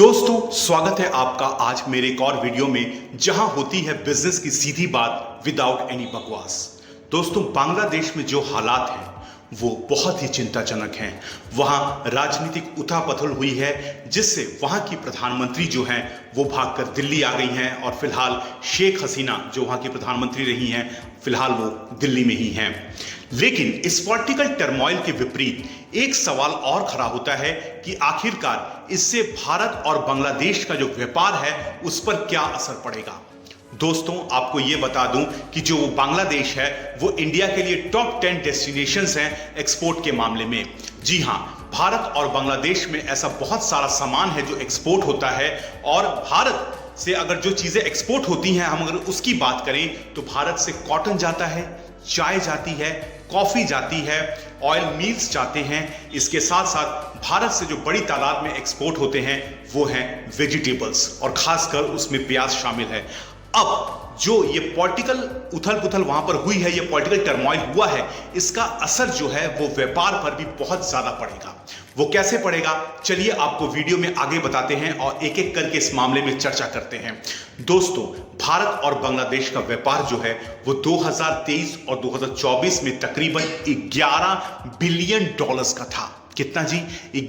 दोस्तों स्वागत है आपका आज मेरे एक और वीडियो में जहां होती है बिजनेस की सीधी बात विदाउट एनी बकवास। दोस्तों बांग्लादेश में जो हालात हैं वो बहुत ही चिंताजनक हैं। वहां राजनीतिक उथल-पुथल हुई है जिससे वहां की प्रधानमंत्री जो हैं वो भागकर दिल्ली आ गई हैं और फिलहाल शेख हसीना जो वहां की प्रधानमंत्री रही हैं फिलहाल वो दिल्ली में ही हैं। लेकिन इस पॉलिटिकल टर्मोइल के विपरीत एक सवाल और खड़ा होता है कि आखिरकार इससे भारत और बांग्लादेश का जो व्यापार है उस पर क्या असर पड़ेगा। दोस्तों आपको ये बता दूं कि जो बांग्लादेश है वो इंडिया के लिए टॉप 10 डेस्टिनेशंस हैं एक्सपोर्ट के मामले में। जी हां, भारत और बांग्लादेश में ऐसा बहुत सारा सामान है जो एक्सपोर्ट होता है और भारत से अगर जो चीजें एक्सपोर्ट होती हैं हम अगर उसकी बात करें तो भारत से कॉटन जाता है, चाय जाती है, कॉफी जाती है, ऑयल मिल्स जाते हैं। इसके साथ साथ भारत से जो बड़ी तादाद में एक्सपोर्ट होते हैं वो हैं वेजिटेबल्स और खासकर उसमें प्याज शामिल है। अब जो ये पॉलिटिकल उथल पुथल वहां पर हुई है, ये पॉलिटिकल टर्मोइल हुआ है, इसका असर जो है वो व्यापार पर भी बहुत ज्यादा पड़ेगा। वो कैसे पड़ेगा चलिए आपको वीडियो में आगे बताते हैं और एक एक करके इस मामले में चर्चा करते हैं। दोस्तों भारत और बांग्लादेश का व्यापार जो है वो 2023 और 2024 में तकरीबन 11 बिलियन डॉलर्स का था। कितना जी?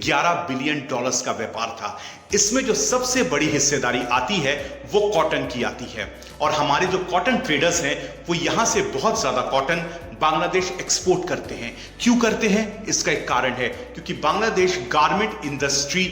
11 बिलियन डॉलर्स का व्यापार था। इसमें जो सबसे बड़ी हिस्सेदारी आती है वो कॉटन की आती है और हमारे जो कॉटन ट्रेडर्स हैं वो यहां से बहुत ज्यादा कॉटन बांग्लादेश एक्सपोर्ट करते हैं। क्यों करते हैं? इसका एक कारण है क्योंकि बांग्लादेश गारमेंट इंडस्ट्री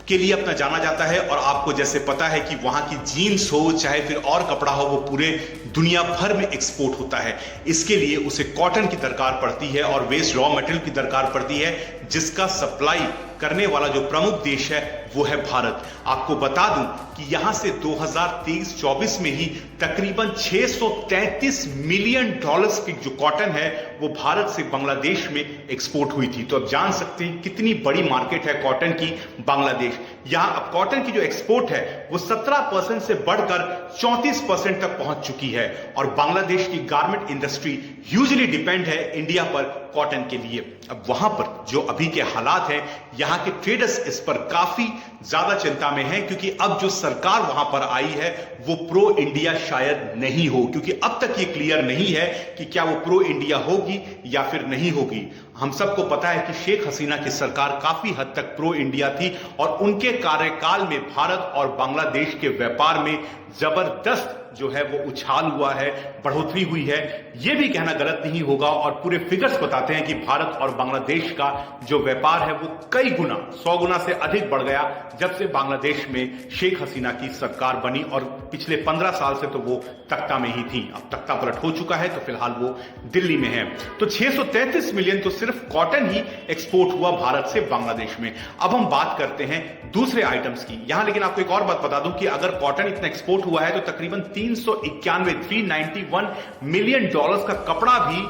के लिए अपना जाना जाता है और आपको जैसे पता है कि वहां की जीन्स हो चाहे फिर और कपड़ा हो वो पूरे दुनिया भर में एक्सपोर्ट होता है। इसके लिए उसे कॉटन की दरकार पड़ती है और वेस्ट रॉ मटेरियल की दरकार पड़ती है जिसका सप्लाई करने वाला जो प्रमुख देश है वो है भारत। आपको बता दूं कि यहां से 2023-24 में ही तकरीबन 633 मिलियन डॉलर्स की जो कॉटन है वो भारत से बांग्लादेश में एक्सपोर्ट हुई थी। तो आप जान सकते हैं कितनी बड़ी मार्केट है कॉटन की बांग्लादेश। यहां अब कॉटन की जो एक्सपोर्ट है वो 17% से बढ़कर 34% तक पहुंच चुकी है और बांग्लादेश की गारमेंट इंडस्ट्री ह्यूजली डिपेंड है इंडिया पर कॉटन के लिए। अब वहां पर जो अभी के हालात हैं यहां के ट्रेडर्स इस पर काफी ज्यादा चिंता में हैं क्योंकि अब जो सरकार वहां पर आई है वो प्रो इंडिया शायद नहीं हो, क्योंकि अब तक ये क्लियर नहीं है कि क्या वो प्रो इंडिया होगी या फिर नहीं होगी। हम सबको पता है कि शेख हसीना की सरकार काफी हद तक प्रो इंडिया थी और उनके कार्यकाल में भारत और बांग्लादेश के व्यापार में जबरदस्त जो है वो उछाल हुआ है, बढ़ोतरी हुई है। यह भी कहना गलत नहीं होगा और पूरे फिगर्स बताते हैं कि भारत और बांग्लादेश का जो व्यापार है वो कई गुना 100 गुना से अधिक बढ़ गया जब से बांग्लादेश में शेख हसीना की सरकार बनी और पिछले 15 साल से तो वो तख्ता में ही थी। अब तख्ता पलट हो चुका है तो फिलहाल वो दिल्ली में है। तो 633 मिलियन तो सिर्फ कॉटन ही एक्सपोर्ट हुआ भारत से बांग्लादेश में। अब हम बात करते हैं दूसरे आइटम्स की। यहां लेकिन आपको एक और बात बता दूं कि अगर कॉटन इतना एक्सपोर्ट हुआ है तो तकरीबन 391 मिलियन डॉलर्स का कपड़ा भी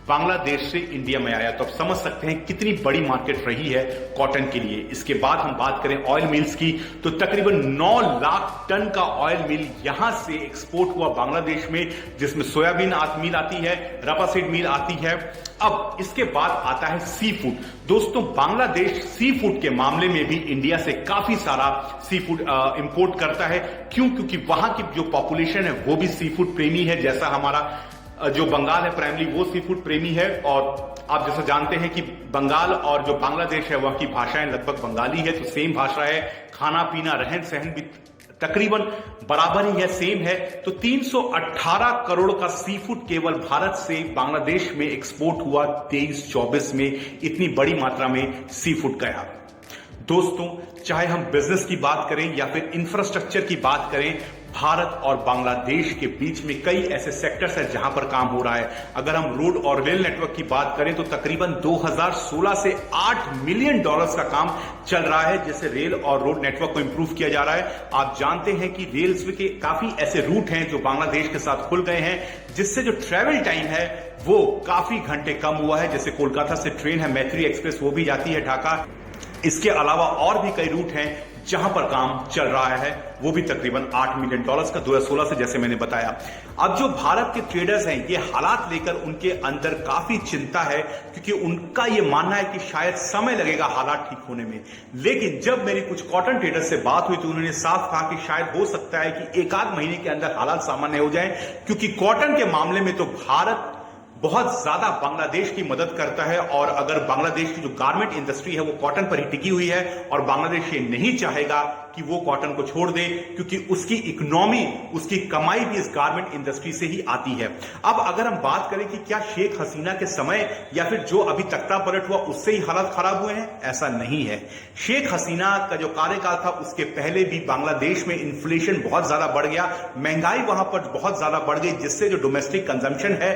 बांग्लादेश से इंडिया में आया। तो आप समझ सकते हैं कितनी बड़ी मार्केट रही है कॉटन के लिए। इसके बाद हम बात करें ऑयल मिल्स की तो तकरीबन 9 लाख टन का ऑयल मिल यहां से एक्सपोर्ट हुआ बांग्लादेश में, जिसमें सोयाबीन मिल आती है, रपासीड मिल आती है। अब इसके बाद आता है सी फूड। दोस्तों बांग्लादेश सी फूड के मामले में भी इंडिया से काफी सारा सी फूड इंपोर्ट करता है। क्यों? क्योंकि वहां की जो पॉपुलेशन है वो भी सी फूड प्रेमी है। जैसा हमारा जो बंगाल है प्राइमरी वो सी फूड प्रेमी है और आप जैसा जानते हैं कि बंगाल और जो बांग्लादेश है वह की भाषाएं लगभग बंगाली है, तो सेम भाषा है, खाना पीना रहन सहन भी तकरीबन बराबर ही है, सेम है। तो 318 करोड़ का सी फूड केवल भारत से बांग्लादेश में एक्सपोर्ट हुआ 23-24 में। इतनी बड़ी मात्रा में सी फूड गया। दोस्तों चाहे हम बिजनेस की बात करें या फिर इंफ्रास्ट्रक्चर की बात करें, भारत और बांग्लादेश के बीच में कई ऐसे सेक्टर्स हैं जहां पर काम हो रहा है। अगर हम रोड और रेल नेटवर्क की बात करें तो तकरीबन 2016 से 8 मिलियन डॉलर्स का काम चल रहा है जिससे रेल और रोड नेटवर्क को इंप्रूव किया जा रहा है। आप जानते हैं कि रेल्स के काफी ऐसे रूट हैं जो बांग्लादेश के साथ खुल गए हैं जिससे जो ट्रेवल टाइम है वो काफी घंटे कम हुआ है। जैसे कोलकाता से ट्रेन है मैत्री एक्सप्रेस वो भी जाती है ढाका। इसके अलावा और भी कई रूट हैं जहां पर काम चल रहा है वो भी तकरीबन $8 मिलियन का 2016 से, जैसे मैंने बताया। अब जो भारत के ट्रेडर्स हैं, ये हालात लेकर उनके अंदर काफी चिंता है, क्योंकि उनका ये मानना है कि शायद समय लगेगा हालात ठीक होने में। लेकिन जब मेरी कुछ कॉटन ट्रेडर्स से बात हुई तो उन्होंने साफ कहा कि शायद हो सकता है कि एक आध महीने के अंदर हालात सामान्य हो जाएं, क्योंकि कॉटन के मामले में तो भारत बहुत ज्यादा बांग्लादेश की मदद करता है, और अगर बांग्लादेश की जो गारमेंट इंडस्ट्री है वो कॉटन पर ही टिकी हुई है, और बांग्लादेश ये नहीं चाहेगा कि वो कॉटन को छोड़ दे, क्योंकि उसकी इकोनॉमी, उसकी कमाई भी इस गारमेंट इंडस्ट्री से ही आती है। अब अगर हम बात करें कि क्या शेख हसीना के समय या फिर जो अभी तख्ता पलट हुआ उससे ही हालात खराब हुए हैं, ऐसा नहीं है। शेख हसीना का जो कार्यकाल था उसके पहले भी बांग्लादेश में इन्फ्लेशन बहुत ज्यादा बढ़ गया, महंगाई वहां पर बहुत ज्यादा बढ़ गई, जिससे जो डोमेस्टिक कंजम्पशन है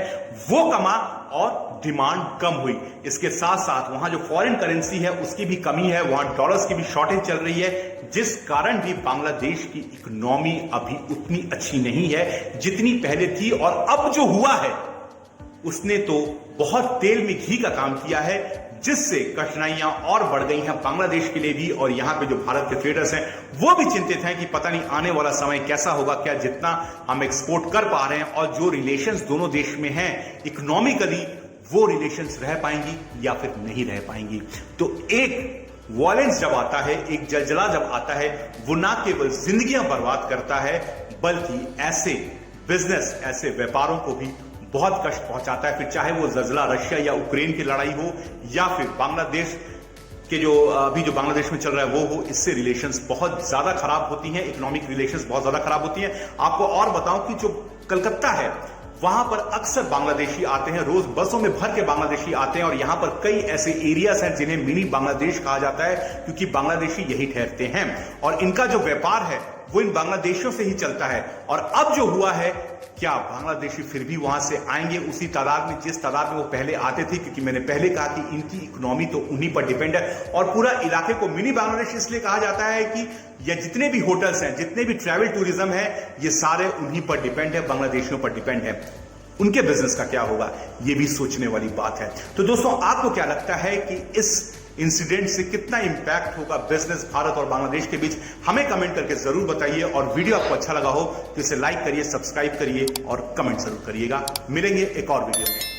वो कमा और डिमांड कम हुई। इसके साथ साथ वहां जो फॉरेन करेंसी है उसकी भी कमी है, वहां डॉलर्स की भी शॉर्टेज चल रही है, जिस कारण भी बांग्लादेश की इकोनॉमी अभी उतनी अच्छी नहीं है जितनी पहले थी। और अब जो हुआ है उसने तो बहुत तेल में घी का काम किया है, जिससे कठिनाइयां और बढ़ गई हैं बांग्लादेश के लिए भी। और यहां पे जो भारत के ट्रेडर्स हैं वो भी चिंतित हैं कि पता नहीं आने वाला समय कैसा होगा, क्या जितना हम एक्सपोर्ट कर पा रहे हैं और जो रिलेशंस दोनों देश में हैं इकोनॉमिकली, वो रिलेशंस रह पाएंगी या फिर नहीं रह पाएंगी। तो एक वॉयलेंस जब आता है, एक जलजला जब आता है, वो ना केवल जिंदगियां बर्बाद करता है बल्कि ऐसे बिजनेस, ऐसे व्यापारों को भी बहुत कष्ट पहुंचाता है। फिर चाहे वो जलजला रशिया या यूक्रेन की लड़ाई हो या फिर बांग्लादेश के जो अभी जो बांग्लादेश में चल रहा है वो हो, इससे रिलेशंस बहुत ज्यादा खराब होती हैं, इकोनॉमिक रिलेशंस बहुत ज्यादा खराब होती हैं। आपको और बताऊं कि जो कलकत्ता है वहां पर अक्सर बांग्लादेशी आते हैं, रोज बसों में भर के बांग्लादेशी आते हैं, और यहां पर कई ऐसे एरियाज हैं जिन्हें मिनी बांग्लादेश कहा जाता है, क्योंकि बांग्लादेशी यही ठहरते हैं और इनका जो व्यापार है वो इन बांग्लादेशियों से ही चलता है। और अब जो हुआ है, क्या बांग्लादेशी फिर भी वहां से आएंगे उसी तादाद में जिस तादाद में वो पहले आते थे? क्योंकि मैंने पहले कहा कि इनकी इकोनॉमी तो उन्हीं पर डिपेंड है, और पूरा इलाके को मिनी बांग्लादेश इसलिए कहा जाता है कि ये जितने भी होटल्स हैं, जितने भी ट्रैवल टूरिज्म है, ये सारे उन्हीं पर डिपेंड है, बांग्लादेशियों पर डिपेंड है। उनके बिजनेस का क्या होगा, ये भी सोचने वाली बात है। तो दोस्तों, आपको क्या लगता है कि इस इंसिडेंट से कितना इंपैक्ट होगा बिजनेस भारत और बांग्लादेश के बीच? हमें कमेंट करके जरूर बताइए, और वीडियो आपको अच्छा लगा हो तो इसे लाइक करिए, सब्सक्राइब करिए और कमेंट जरूर करिएगा। मिलेंगे एक और वीडियो में।